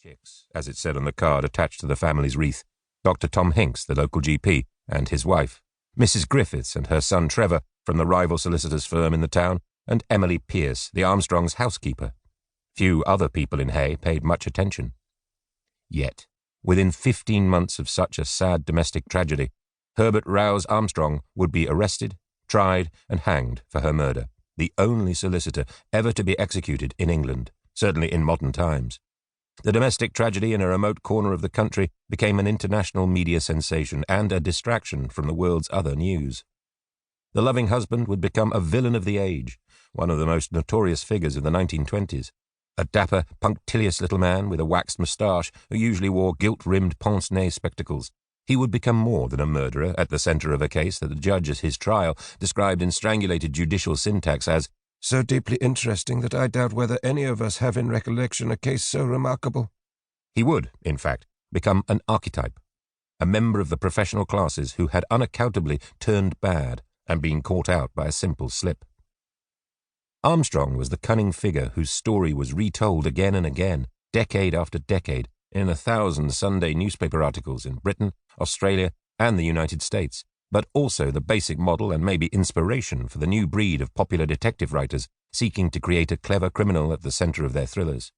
Chicks, as it said on the card attached to the family's wreath, Dr. Tom Hinks, the local GP, and his wife, Mrs. Griffiths and her son Trevor from the rival solicitor's firm in the town, and Emily Pierce, the Armstrongs' housekeeper. Few other people in Hay paid much attention. Yet, within 15 months of such a sad domestic tragedy, Herbert Rouse Armstrong would be arrested, tried, and hanged for her murder, the only solicitor ever to be executed in England, certainly in modern times. The domestic tragedy in a remote corner of the country became an international media sensation and a distraction from the world's other news. The loving husband would become a villain of the age, one of the most notorious figures of the 1920s. A dapper, punctilious little man with a waxed moustache who usually wore gilt-rimmed pince-nez spectacles. He would become more than a murderer at the centre of a case that the judge at his trial described in strangulated judicial syntax as "so deeply interesting that I doubt whether any of us have in recollection a case so remarkable." He would, in fact, become an archetype, a member of the professional classes who had unaccountably turned bad and been caught out by a simple slip. Armstrong was the cunning figure whose story was retold again and again, decade after decade, in 1,000 Sunday newspaper articles in Britain, Australia, and the United States, but also the basic model and maybe inspiration for the new breed of popular detective writers seeking to create a clever criminal at the centre of their thrillers.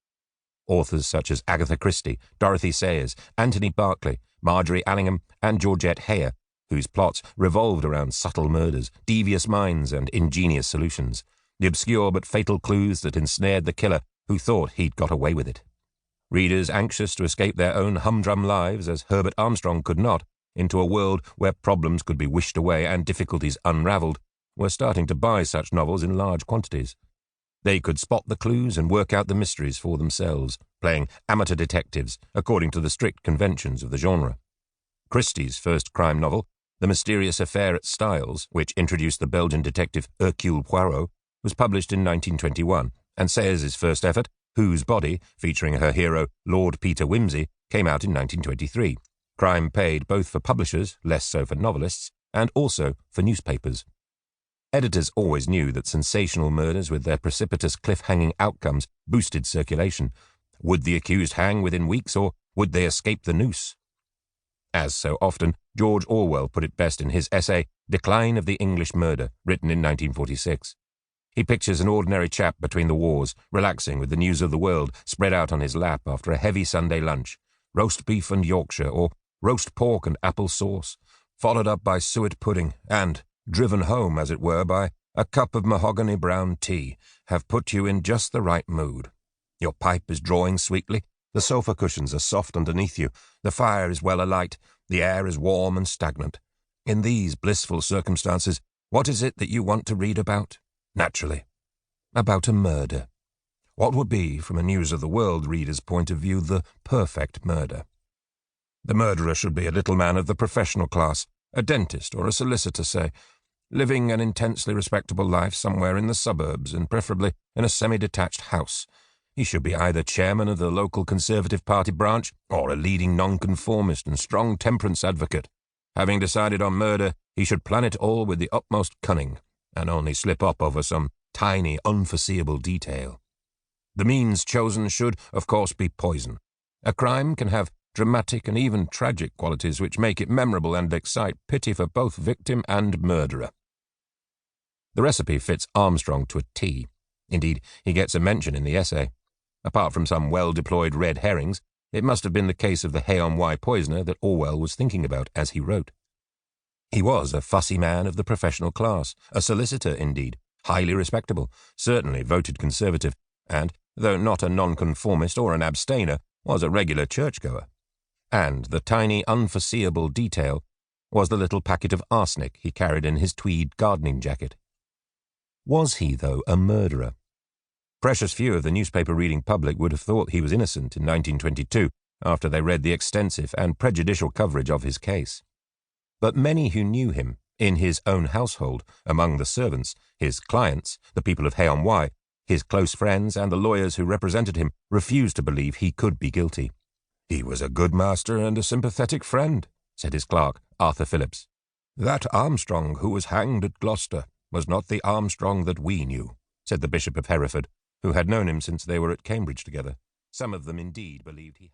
Authors such as Agatha Christie, Dorothy Sayers, Anthony Berkeley, Margery Allingham, and Georgette Heyer, whose plots revolved around subtle murders, devious minds, and ingenious solutions, the obscure but fatal clues that ensnared the killer who thought he'd got away with it. Readers anxious to escape their own humdrum lives, as Herbert Armstrong could not, into a world where problems could be wished away and difficulties unravelled, were starting to buy such novels in large quantities. They could spot the clues and work out the mysteries for themselves, playing amateur detectives according to the strict conventions of the genre. Christie's first crime novel, The Mysterious Affair at Styles, which introduced the Belgian detective Hercule Poirot, was published in 1921, and Sayers' first effort, Whose Body, featuring her hero Lord Peter Wimsey, came out in 1923. Crime paid both for publishers, less so for novelists, and also for newspapers. Editors always knew that sensational murders with their precipitous cliff-hanging outcomes boosted circulation. Would the accused hang within weeks, or would they escape the noose? As so often, George Orwell put it best in his essay, Decline of the English Murder, written in 1946. He pictures an ordinary chap between the wars, relaxing with the news of the world spread out on his lap after a heavy Sunday lunch, roast beef and Yorkshire, or roast pork and apple sauce, followed up by suet pudding, and, driven home, as it were, by a cup of mahogany brown tea, have put you in just the right mood. Your pipe is drawing sweetly, the sofa cushions are soft underneath you, the fire is well alight, the air is warm and stagnant. In these blissful circumstances, what is it that you want to read about? Naturally, about a murder. What would be, from a News of the World reader's point of view, the perfect murder? The murderer should be a little man of the professional class, a dentist or a solicitor, say, living an intensely respectable life somewhere in the suburbs and preferably in a semi-detached house. He should be either chairman of the local Conservative Party branch or a leading nonconformist and strong temperance advocate. Having decided on murder, he should plan it all with the utmost cunning and only slip up over some tiny, unforeseeable detail. The means chosen should, of course, be poison. A crime can have dramatic and even tragic qualities which make it memorable and excite pity for both victim and murderer. The recipe fits Armstrong to a T. Indeed, he gets a mention in the essay. Apart from some well-deployed red herrings, it must have been the case of the Hay-on-Wye poisoner that Orwell was thinking about as he wrote. He was a fussy man of the professional class, a solicitor indeed, highly respectable, certainly voted Conservative, and, though not a nonconformist or an abstainer, was a regular churchgoer. And the tiny, unforeseeable detail was the little packet of arsenic he carried in his tweed gardening jacket. Was he, though, a murderer? Precious few of the newspaper-reading public would have thought he was innocent in 1922, after they read the extensive and prejudicial coverage of his case. But many who knew him, in his own household, among the servants, his clients, the people of Hay-on-Wye, his close friends, and the lawyers who represented him, refused to believe he could be guilty. "He was a good master and a sympathetic friend," said his clerk, Arthur Phillips. "That Armstrong who was hanged at Gloucester was not the Armstrong that we knew," said the Bishop of Hereford, who had known him since they were at Cambridge together. Some of them indeed believed he had